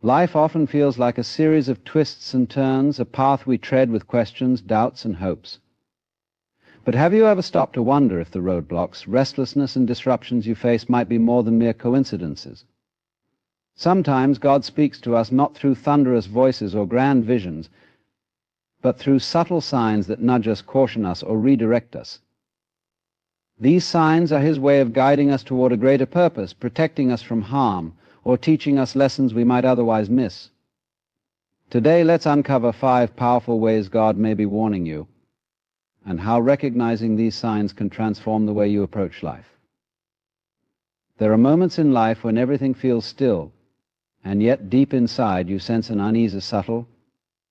Life often feels like a series of twists and turns, a path we tread with questions, doubts, and hopes. But have you ever stopped to wonder if the roadblocks, restlessness, and disruptions you face might be more than mere coincidences? Sometimes God speaks to us not through thunderous voices or grand visions, but through subtle signs that nudge us, caution us, or redirect us. These signs are His way of guiding us toward a greater purpose, protecting us from harm, or teaching us lessons we might otherwise miss. Today, let's uncover 5 powerful ways God may be warning you, and how recognizing these signs can transform the way you approach life. There are moments in life when everything feels still, and yet deep inside you sense an unease, a subtle,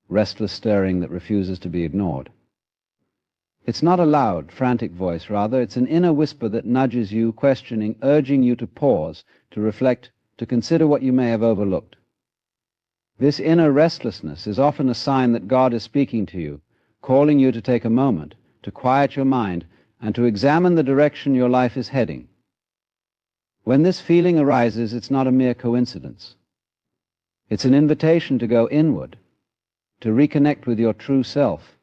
restless stirring that refuses to be ignored. It's not a loud, frantic voice, rather, it's an inner whisper that nudges you, questioning, urging you to pause, to reflect, to consider what you may have overlooked. This inner restlessness is often a sign that God is speaking to you, calling you to take a moment, to quiet your mind, and to examine the direction your life is heading. When this feeling arises, it's not a mere coincidence. It's an invitation to go inward, to reconnect with your true self,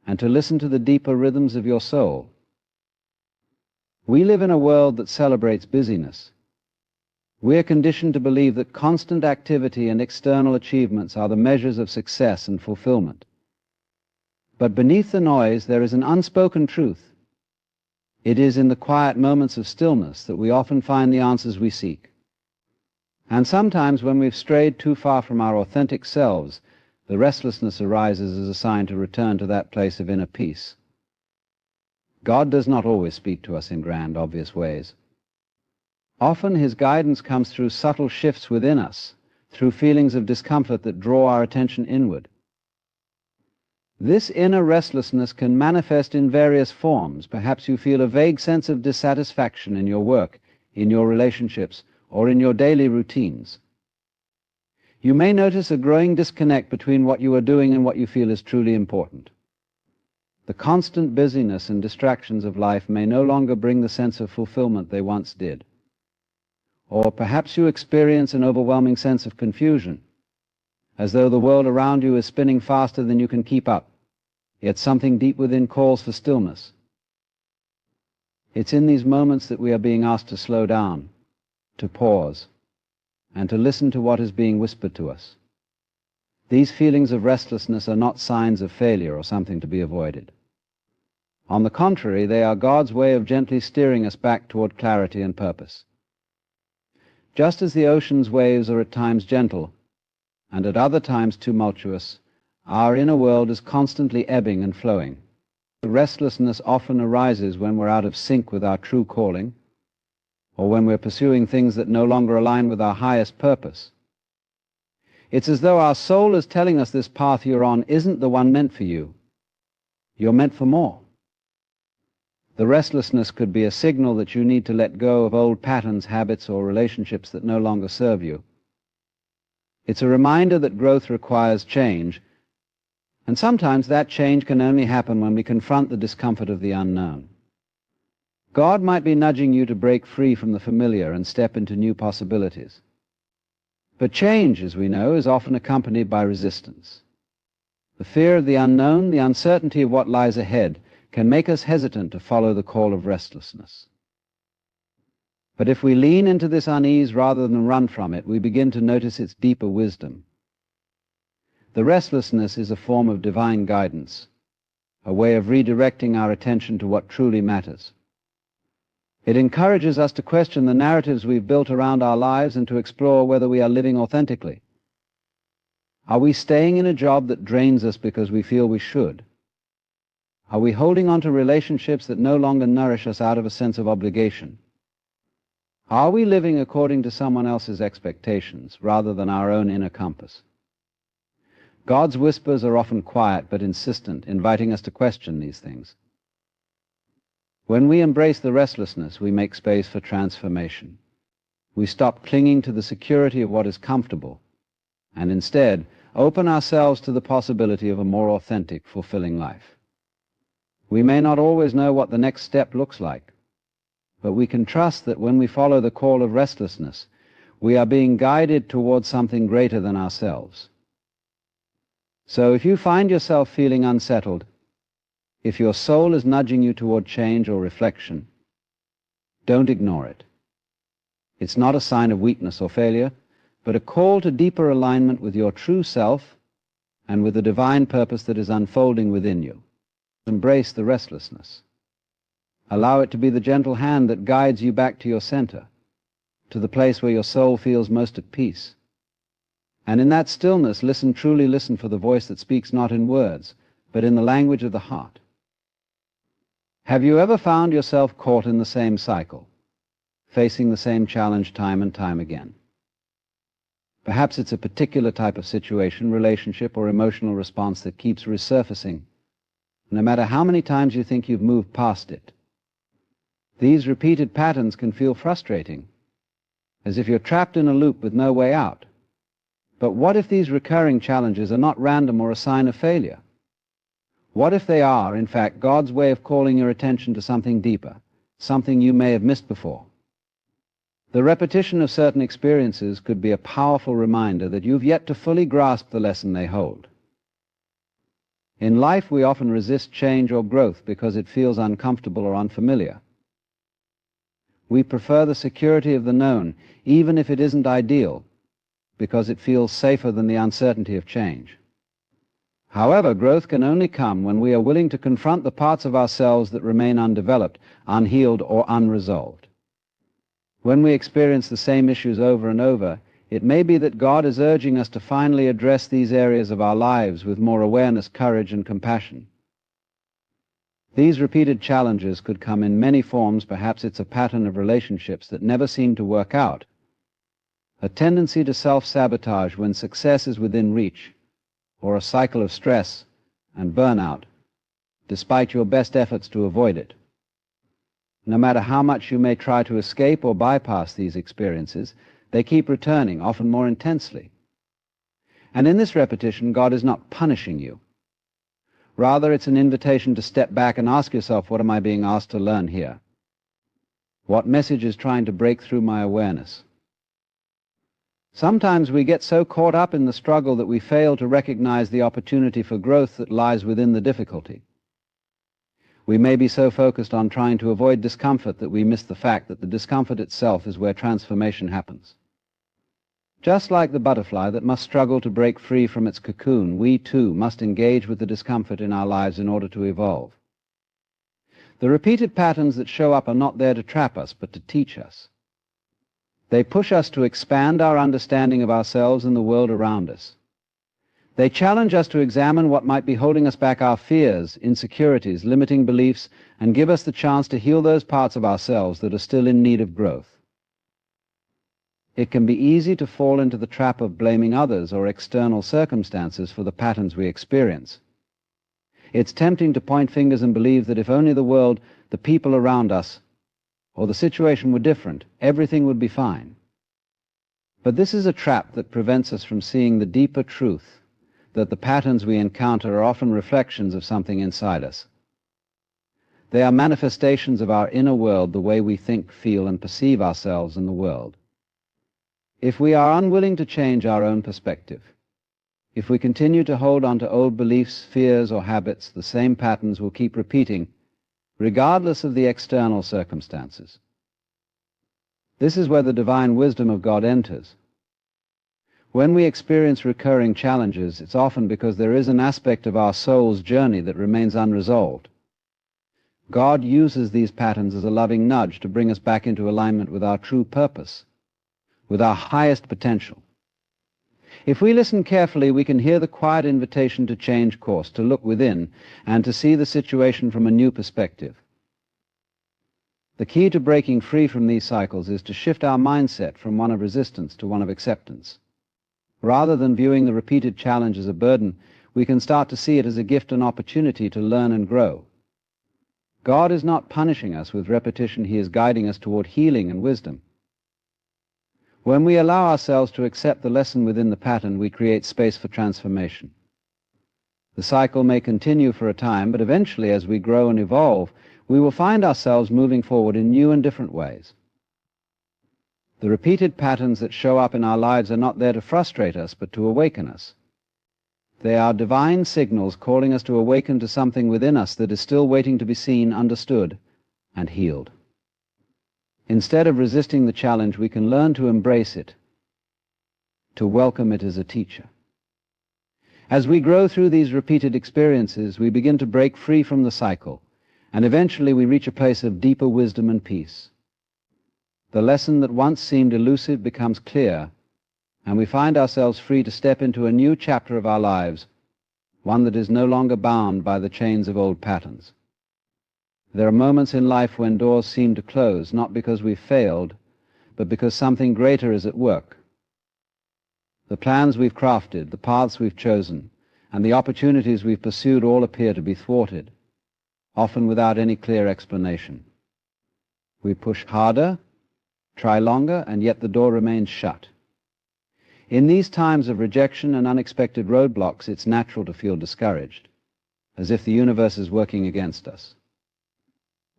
and to listen to the deeper rhythms of your soul. We live in a world that celebrates busyness. We are conditioned to believe that constant activity and external achievements are the measures of success and fulfillment. But beneath the noise there is an unspoken truth. It is in the quiet moments of stillness that we often find the answers we seek. And sometimes when we've strayed too far from our authentic selves, the restlessness arises as a sign to return to that place of inner peace. God does not always speak to us in grand, obvious ways. Often His guidance comes through subtle shifts within us, through feelings of discomfort that draw our attention inward. This inner restlessness can manifest in various forms. Perhaps you feel a vague sense of dissatisfaction in your work, in your relationships, or in your daily routines. You may notice a growing disconnect between what you are doing and what you feel is truly important. The constant busyness and distractions of life may no longer bring the sense of fulfillment they once did. Or perhaps you experience an overwhelming sense of confusion, as though the world around you is spinning faster than you can keep up, yet something deep within calls for stillness. It's in these moments that we are being asked to slow down, to pause, and to listen to what is being whispered to us. These feelings of restlessness are not signs of failure or something to be avoided. On the contrary, they are God's way of gently steering us back toward clarity and purpose. Just as the ocean's waves are at times gentle, and at other times tumultuous, our inner world is constantly ebbing and flowing. The restlessness often arises when we're out of sync with our true calling, or when we're pursuing things that no longer align with our highest purpose. It's as though our soul is telling us this path you're on isn't the one meant for you. You're meant for more. The restlessness could be a signal that you need to let go of old patterns, habits, or relationships that no longer serve you. It's a reminder that growth requires change, and sometimes that change can only happen when we confront the discomfort of the unknown. God might be nudging you to break free from the familiar and step into new possibilities. But change, as we know, is often accompanied by resistance. The fear of the unknown, the uncertainty of what lies ahead, can make us hesitant to follow the call of restlessness. But if we lean into this unease rather than run from it, we begin to notice its deeper wisdom. The restlessness is a form of divine guidance, a way of redirecting our attention to what truly matters. It encourages us to question the narratives we've built around our lives and to explore whether we are living authentically. Are we staying in a job that drains us because we feel we should? Are we holding on to relationships that no longer nourish us out of a sense of obligation? Are we living according to someone else's expectations rather than our own inner compass? God's whispers are often quiet but insistent, inviting us to question these things. When we embrace the restlessness, we make space for transformation. We stop clinging to the security of what is comfortable, and instead open ourselves to the possibility of a more authentic, fulfilling life. We may not always know what the next step looks like, but we can trust that when we follow the call of restlessness, We are being guided towards something greater than ourselves. So if you find yourself feeling unsettled, if your soul is nudging you toward change or reflection, don't ignore it. It's not a sign of weakness or failure, but a call to deeper alignment with your true self and with the divine purpose that is unfolding within you. Embrace the restlessness. Allow it to be the gentle hand that guides you back to your center, to the place where your soul feels most at peace. And in that stillness, truly listen for the voice that speaks not in words, but in the language of the heart. Have you ever found yourself caught in the same cycle, facing the same challenge time and time again? Perhaps it's a particular type of situation, relationship, or emotional response that keeps resurfacing, no matter how many times you think you've moved past it. These repeated patterns can feel frustrating, as if you're trapped in a loop with no way out. But what if these recurring challenges are not random or a sign of failure? What if they are, in fact, God's way of calling your attention to something deeper, something you may have missed before? The repetition of certain experiences could be a powerful reminder that you've yet to fully grasp the lesson they hold. In life, we often resist change or growth because it feels uncomfortable or unfamiliar. We prefer the security of the known, even if it isn't ideal, because it feels safer than the uncertainty of change. However, growth can only come when we are willing to confront the parts of ourselves that remain undeveloped, unhealed, or unresolved. When we experience the same issues over and over, it may be that God is urging us to finally address these areas of our lives with more awareness, courage, and compassion. These repeated challenges could come in many forms. Perhaps it's a pattern of relationships that never seem to work out, a tendency to self-sabotage when success is within reach, or a cycle of stress and burnout, despite your best efforts to avoid it. No matter how much you may try to escape or bypass these experiences, they keep returning, often more intensely. And in this repetition, God is not punishing you. Rather, it's an invitation to step back and ask yourself, what am I being asked to learn here? What message is trying to break through my awareness? Sometimes we get so caught up in the struggle that we fail to recognize the opportunity for growth that lies within the difficulty. We may be so focused on trying to avoid discomfort that we miss the fact that the discomfort itself is where transformation happens. Just like the butterfly that must struggle to break free from its cocoon, we too must engage with the discomfort in our lives in order to evolve. The repeated patterns that show up are not there to trap us, but to teach us. They push us to expand our understanding of ourselves and the world around us. They challenge us to examine what might be holding us back, our fears, insecurities, limiting beliefs, and give us the chance to heal those parts of ourselves that are still in need of growth. It can be easy to fall into the trap of blaming others or external circumstances for the patterns we experience. It's tempting to point fingers and believe that if only the world, the people around us, or the situation were different, everything would be fine. But this is a trap that prevents us from seeing the deeper truth that the patterns we encounter are often reflections of something inside us. They are manifestations of our inner world, the way we think, feel, and perceive ourselves and the world. If we are unwilling to change our own perspective, if we continue to hold on to old beliefs, fears, or habits, the same patterns will keep repeating, regardless of the external circumstances. This is where the divine wisdom of God enters. When we experience recurring challenges, it's often because there is an aspect of our soul's journey that remains unresolved. God uses these patterns as a loving nudge to bring us back into alignment with our true purpose, with our highest potential. If we listen carefully, we can hear the quiet invitation to change course, to look within, and to see the situation from a new perspective. The key to breaking free from these cycles is to shift our mindset from one of resistance to one of acceptance. Rather than viewing the repeated challenge as a burden, we can start to see it as a gift and opportunity to learn and grow. God is not punishing us with repetition. He is guiding us toward healing and wisdom. When we allow ourselves to accept the lesson within the pattern, we create space for transformation. The cycle may continue for a time, but eventually, as we grow and evolve, we will find ourselves moving forward in new and different ways. The repeated patterns that show up in our lives are not there to frustrate us, but to awaken us. They are divine signals calling us to awaken to something within us that is still waiting to be seen, understood, and healed. Instead of resisting the challenge, we can learn to embrace it, to welcome it as a teacher. As we grow through these repeated experiences, we begin to break free from the cycle, and eventually we reach a place of deeper wisdom and peace. The lesson that once seemed elusive becomes clear, and we find ourselves free to step into a new chapter of our lives, one that is no longer bound by the chains of old patterns. There are moments in life when doors seem to close, not because we've failed, but because something greater is at work. The plans we've crafted, the paths we've chosen, and the opportunities we've pursued all appear to be thwarted, often without any clear explanation. We push harder, try longer, and yet the door remains shut. In these times of rejection and unexpected roadblocks, it's natural to feel discouraged, as if the universe is working against us.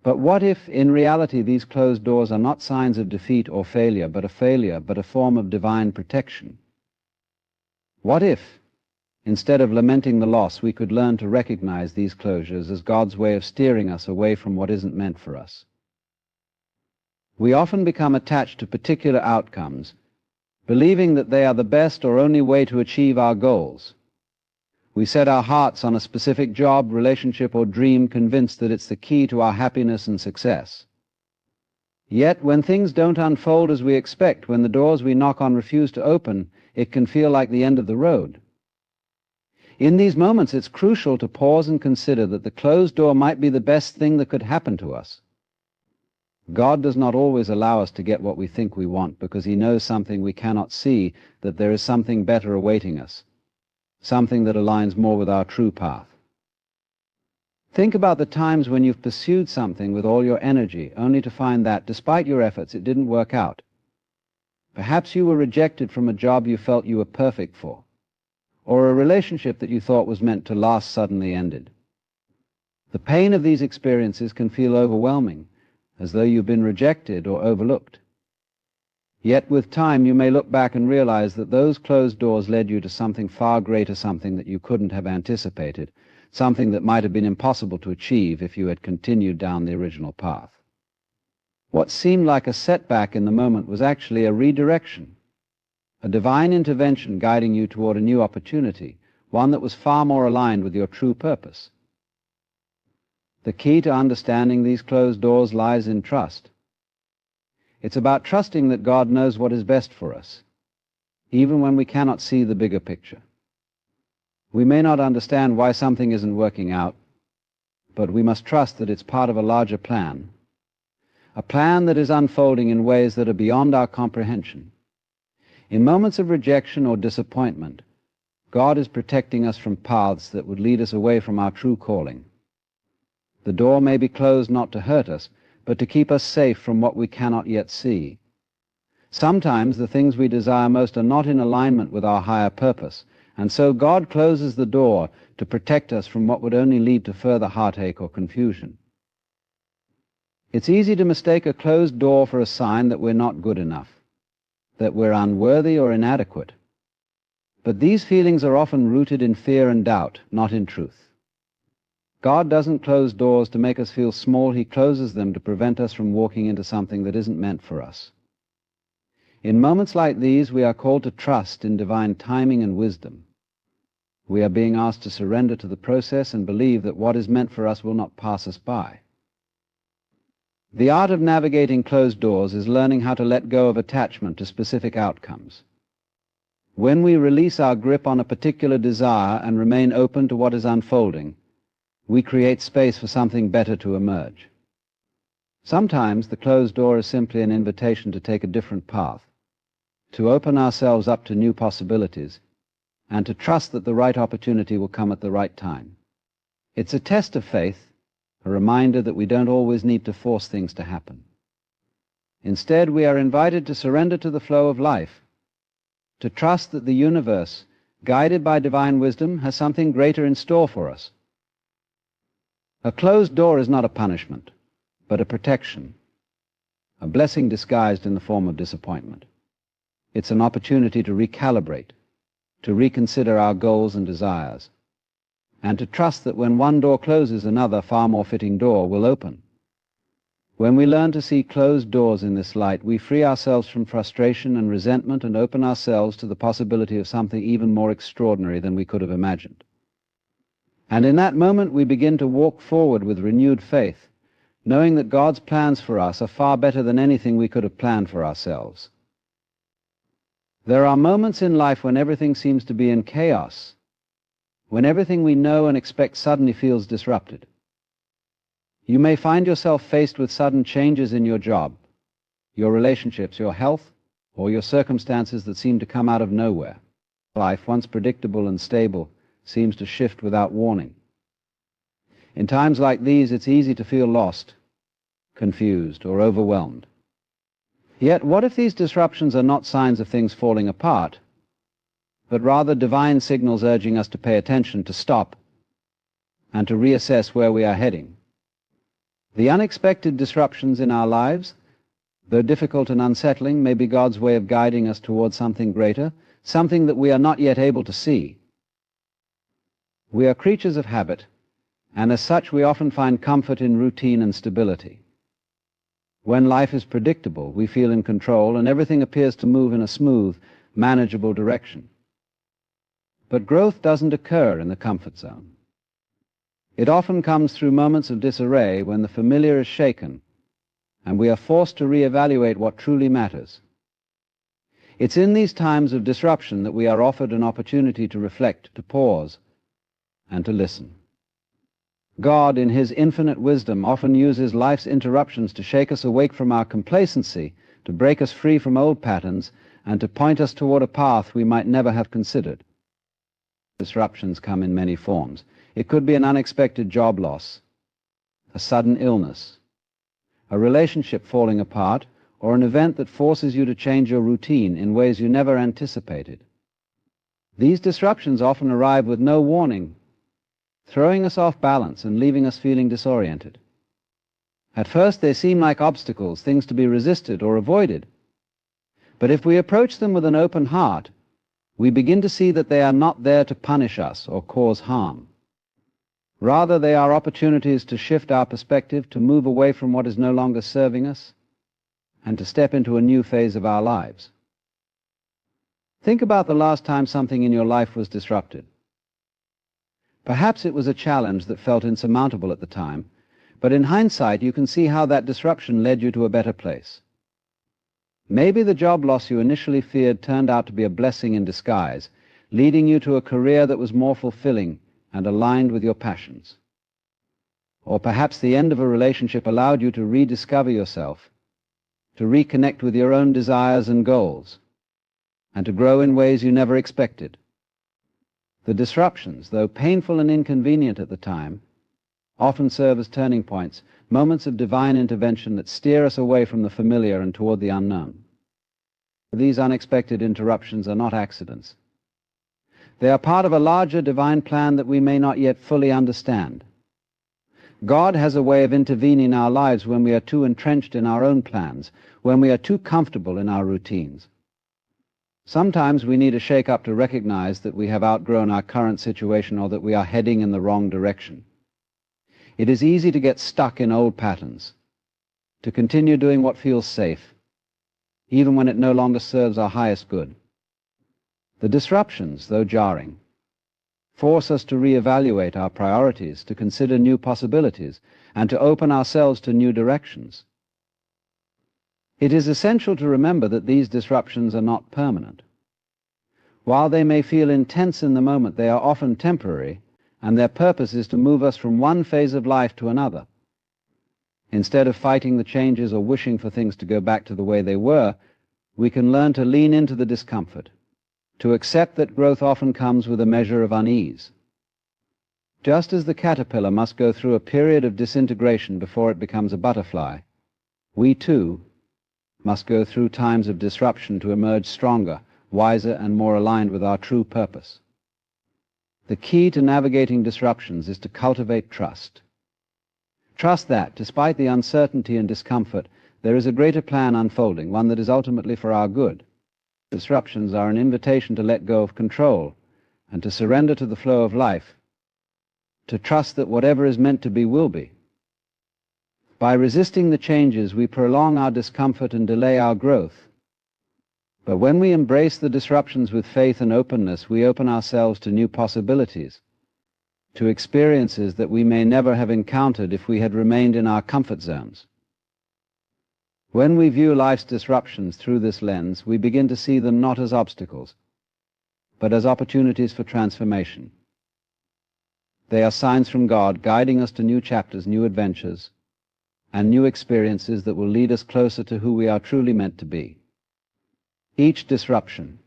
But what if, in reality, these closed doors are not signs of defeat or failure, but a form of divine protection? What if, instead of lamenting the loss, we could learn to recognize these closures as God's way of steering us away from what isn't meant for us? We often become attached to particular outcomes, believing that they are the best or only way to achieve our goals. We set our hearts on a specific job, relationship, or dream, convinced that it's the key to our happiness and success. Yet, when things don't unfold as we expect, when the doors we knock on refuse to open, it can feel like the end of the road. In these moments, it's crucial to pause and consider that the closed door might be the best thing that could happen to us. God does not always allow us to get what we think we want, because He knows something we cannot see, that there is something better awaiting us, something that aligns more with our true path. Think about the times when you've pursued something with all your energy, only to find that, despite your efforts, it didn't work out. Perhaps you were rejected from a job you felt you were perfect for, or a relationship that you thought was meant to last suddenly ended. The pain of these experiences can feel overwhelming, as though you've been rejected or overlooked. Yet with time you may look back and realize that those closed doors led you to something far greater, something that you couldn't have anticipated, something that might have been impossible to achieve if you had continued down the original path. What seemed like a setback in the moment was actually a redirection, a divine intervention guiding you toward a new opportunity, one that was far more aligned with your true purpose. The key to understanding these closed doors lies in trust. It's about trusting that God knows what is best for us, even when we cannot see the bigger picture. We may not understand why something isn't working out, but we must trust that it's part of a larger plan, a plan that is unfolding in ways that are beyond our comprehension. In moments of rejection or disappointment, God is protecting us from paths that would lead us away from our true calling. The door may be closed not to hurt us, but to keep us safe from what we cannot yet see. Sometimes the things we desire most are not in alignment with our higher purpose, and so God closes the door to protect us from what would only lead to further heartache or confusion. It's easy to mistake a closed door for a sign that we're not good enough, that we're unworthy or inadequate. But these feelings are often rooted in fear and doubt, not in truth. God doesn't close doors to make us feel small. He closes them to prevent us from walking into something that isn't meant for us. In moments like these, we are called to trust in divine timing and wisdom. We are being asked to surrender to the process and believe that what is meant for us will not pass us by. The art of navigating closed doors is learning how to let go of attachment to specific outcomes. When we release our grip on a particular desire and remain open to what is unfolding, we create space for something better to emerge. Sometimes the closed door is simply an invitation to take a different path, to open ourselves up to new possibilities, and to trust that the right opportunity will come at the right time. It's a test of faith, a reminder that we don't always need to force things to happen. Instead, we are invited to surrender to the flow of life, to trust that the universe, guided by divine wisdom, has something greater in store for us. A closed door is not a punishment, but a protection. a blessing disguised in the form of disappointment. It's an opportunity to recalibrate, to reconsider our goals and desires, and to trust that when one door closes, another, far more fitting door will open. When we learn to see closed doors in this light, we free ourselves from frustration and resentment and open ourselves to the possibility of something even more extraordinary than we could have imagined. And in that moment, we begin to walk forward with renewed faith, knowing that God's plans for us are far better than anything we could have planned for ourselves. There are moments in life when everything seems to be in chaos, when everything we know and expect suddenly feels disrupted. You may find yourself faced with sudden changes in your job, your relationships, your health, or your circumstances that seem to come out of nowhere. Life, once predictable and stable, seems to shift without warning. In times like these, it's easy to feel lost, confused, or overwhelmed. Yet, what if these disruptions are not signs of things falling apart, but rather divine signals urging us to pay attention, to stop, and to reassess where we are heading? The unexpected disruptions in our lives, though difficult and unsettling, may be God's way of guiding us towards something greater, something that we are not yet able to see. We are creatures of habit, and as such we often find comfort in routine and stability. When life is predictable, we feel in control, and everything appears to move in a smooth, manageable direction. But growth doesn't occur in the comfort zone. It often comes through moments of disarray when the familiar is shaken, and we are forced to reevaluate what truly matters. It's in these times of disruption that we are offered an opportunity to reflect, to pause, and to listen. God, in His infinite wisdom, often uses life's interruptions to shake us awake from our complacency, to break us free from old patterns, and to point us toward a path we might never have considered. Disruptions come in many forms. It could be an unexpected job loss, a sudden illness, a relationship falling apart, or an event that forces you to change your routine in ways you never anticipated. These disruptions often arrive with no warning, throwing us off balance and leaving us feeling disoriented. At first they seem like obstacles, things to be resisted or avoided. But if we approach them with an open heart, we begin to see that they are not there to punish us or cause harm. Rather, they are opportunities to shift our perspective, to move away from what is no longer serving us, and to step into a new phase of our lives. Think about the last time something in your life was disrupted. Perhaps it was a challenge that felt insurmountable at the time, but in hindsight you can see how that disruption led you to a better place. Maybe the job loss you initially feared turned out to be a blessing in disguise, leading you to a career that was more fulfilling and aligned with your passions. Or perhaps the end of a relationship allowed you to rediscover yourself, to reconnect with your own desires and goals, and to grow in ways you never expected. The disruptions, though painful and inconvenient at the time, often serve as turning points, moments of divine intervention that steer us away from the familiar and toward the unknown. These unexpected interruptions are not accidents. They are part of a larger divine plan that we may not yet fully understand. God has a way of intervening in our lives when we are too entrenched in our own plans, when we are too comfortable in our routines. Sometimes we need a shake-up to recognize that we have outgrown our current situation or that we are heading in the wrong direction. It is easy to get stuck in old patterns, to continue doing what feels safe, even when it no longer serves our highest good. The disruptions, though jarring, force us to reevaluate our priorities, to consider new possibilities, and to open ourselves to new directions. It is essential to remember that these disruptions are not permanent. While they may feel intense in the moment, they are often temporary, and their purpose is to move us from one phase of life to another. Instead of fighting the changes or wishing for things to go back to the way they were, we can learn to lean into the discomfort, to accept that growth often comes with a measure of unease. Just as the caterpillar must go through a period of disintegration before it becomes a butterfly, we too must go through times of disruption to emerge stronger, wiser, and more aligned with our true purpose. The key to navigating disruptions is to cultivate trust. Trust that, despite the uncertainty and discomfort, there is a greater plan unfolding, one that is ultimately for our good. Disruptions are an invitation to let go of control and to surrender to the flow of life, to trust that whatever is meant to be will be. By resisting the changes, we prolong our discomfort and delay our growth. But when we embrace the disruptions with faith and openness, we open ourselves to new possibilities, to experiences that we may never have encountered if we had remained in our comfort zones. When we view life's disruptions through this lens, we begin to see them not as obstacles, but as opportunities for transformation. They are signs from God guiding us to new chapters, new adventures, and new experiences that will lead us closer to who we are truly meant to be. Each disruption,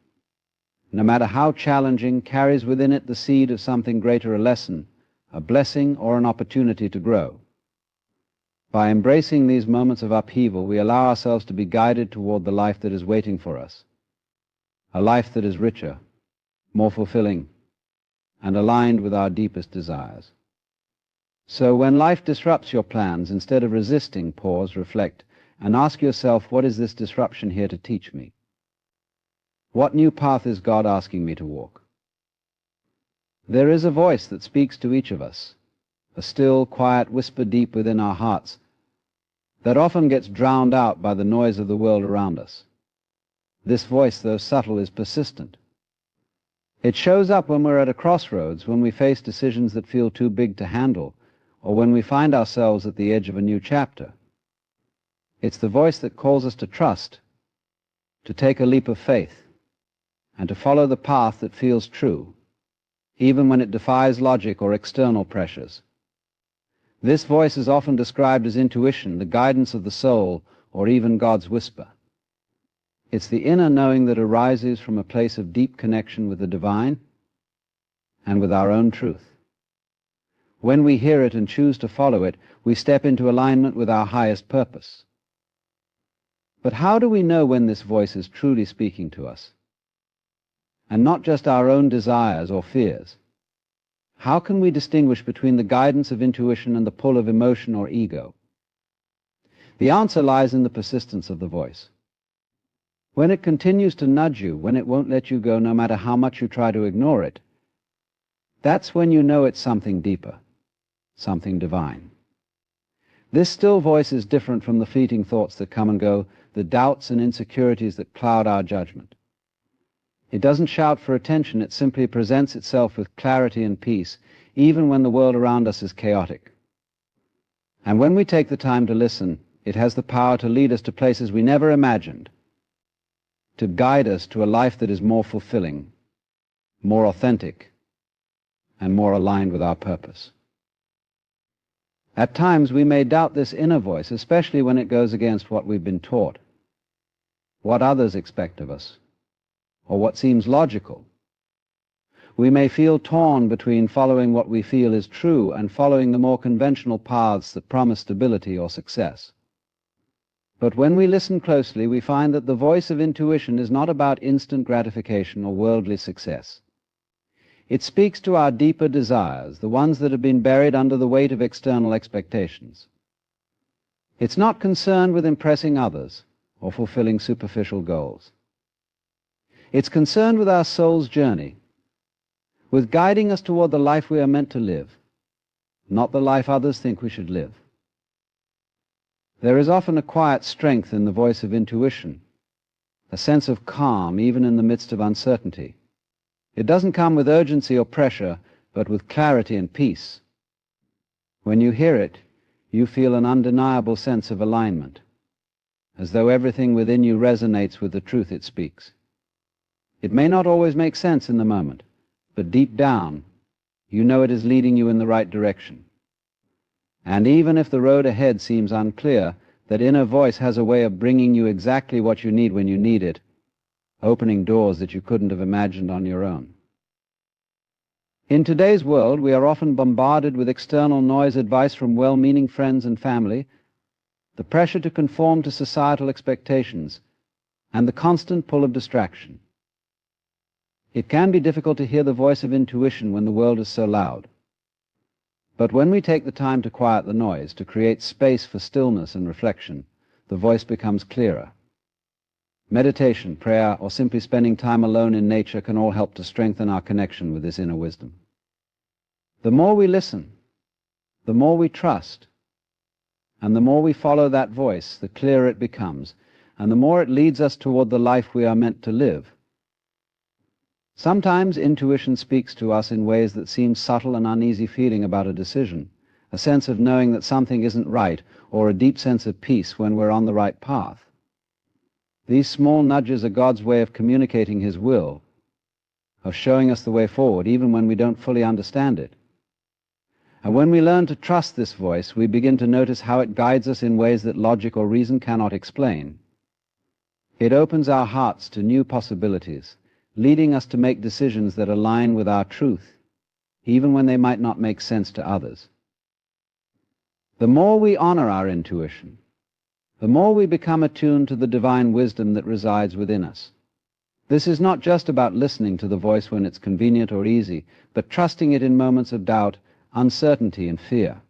no matter how challenging, carries within it the seed of something greater, a lesson, a blessing, or an opportunity to grow. By embracing these moments of upheaval, we allow ourselves to be guided toward the life that is waiting for us, a life that is richer, more fulfilling, and aligned with our deepest desires. So when life disrupts your plans, instead of resisting, pause, reflect, and ask yourself, what is this disruption here to teach me? What new path is God asking me to walk? There is a voice that speaks to each of us, a still, quiet whisper deep within our hearts that often gets drowned out by the noise of the world around us. This voice, though subtle, is persistent. It shows up when we're at a crossroads, when we face decisions that feel too big to handle, or when we find ourselves at the edge of a new chapter. It's the voice that calls us to trust, to take a leap of faith, and to follow the path that feels true, even when it defies logic or external pressures. This voice is often described as intuition, the guidance of the soul, or even God's whisper. It's the inner knowing that arises from a place of deep connection with the divine and with our own truth. When we hear it and choose to follow it, we step into alignment with our highest purpose. But how do we know when this voice is truly speaking to us? And not just our own desires or fears. How can we distinguish between the guidance of intuition and the pull of emotion or ego? The answer lies in the persistence of the voice. When it continues to nudge you, when it won't let you go no matter how much you try to ignore it, that's when you know it's something deeper, something divine. This still voice is different from the fleeting thoughts that come and go, the doubts and insecurities that cloud our judgment. It doesn't shout for attention, it simply presents itself with clarity and peace, even when the world around us is chaotic. And when we take the time to listen, it has the power to lead us to places we never imagined, to guide us to a life that is more fulfilling, more authentic, and more aligned with our purpose. At times we may doubt this inner voice, especially when it goes against what we've been taught, what others expect of us, or what seems logical. We may feel torn between following what we feel is true and following the more conventional paths that promise stability or success. But when we listen closely, we find that the voice of intuition is not about instant gratification or worldly success. It speaks to our deeper desires, the ones that have been buried under the weight of external expectations. It's not concerned with impressing others or fulfilling superficial goals. It's concerned with our soul's journey, with guiding us toward the life we are meant to live, not the life others think we should live. There is often a quiet strength in the voice of intuition, a sense of calm even in the midst of uncertainty. It doesn't come with urgency or pressure, but with clarity and peace. When you hear it, you feel an undeniable sense of alignment, as though everything within you resonates with the truth it speaks. It may not always make sense in the moment, but deep down, you know it is leading you in the right direction. And even if the road ahead seems unclear, that inner voice has a way of bringing you exactly what you need when you need it, opening doors that you couldn't have imagined on your own. In today's world, we are often bombarded with external noise, advice from well-meaning friends and family, the pressure to conform to societal expectations, and the constant pull of distraction. It can be difficult to hear the voice of intuition when the world is so loud. But when we take the time to quiet the noise, to create space for stillness and reflection, the voice becomes clearer. Meditation, prayer, or simply spending time alone in nature can all help to strengthen our connection with this inner wisdom. The more we listen, the more we trust, and the more we follow that voice, the clearer it becomes, and the more it leads us toward the life we are meant to live. Sometimes intuition speaks to us in ways that seem subtle, an uneasy feeling about a decision, a sense of knowing that something isn't right, or a deep sense of peace when we're on the right path. These small nudges are God's way of communicating His will, of showing us the way forward, even when we don't fully understand it. And when we learn to trust this voice, we begin to notice how it guides us in ways that logic or reason cannot explain. It opens our hearts to new possibilities, leading us to make decisions that align with our truth, even when they might not make sense to others. The more we honor our intuition, the more we become attuned to the divine wisdom that resides within us. This is not just about listening to the voice when it's convenient or easy, but trusting it in moments of doubt, uncertainty, and fear.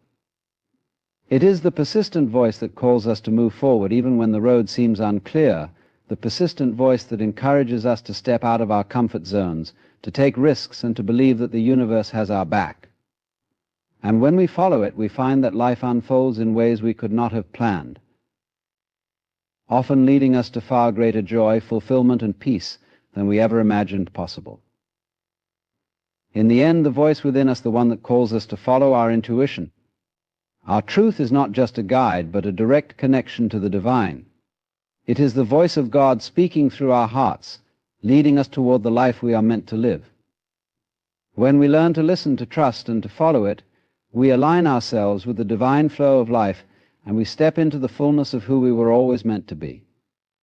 It is the persistent voice that calls us to move forward even when the road seems unclear, the persistent voice that encourages us to step out of our comfort zones, to take risks, and to believe that the universe has our back. And when we follow it, we find that life unfolds in ways we could not have planned, often leading us to far greater joy, fulfillment, and peace than we ever imagined possible. In the end, the voice within us, the one that calls us to follow our intuition. Our truth is not just a guide, but a direct connection to the divine. It is the voice of God speaking through our hearts, leading us toward the life we are meant to live. When we learn to listen, to trust, and to follow it, we align ourselves with the divine flow of life, and we step into the fullness of who we were always meant to be.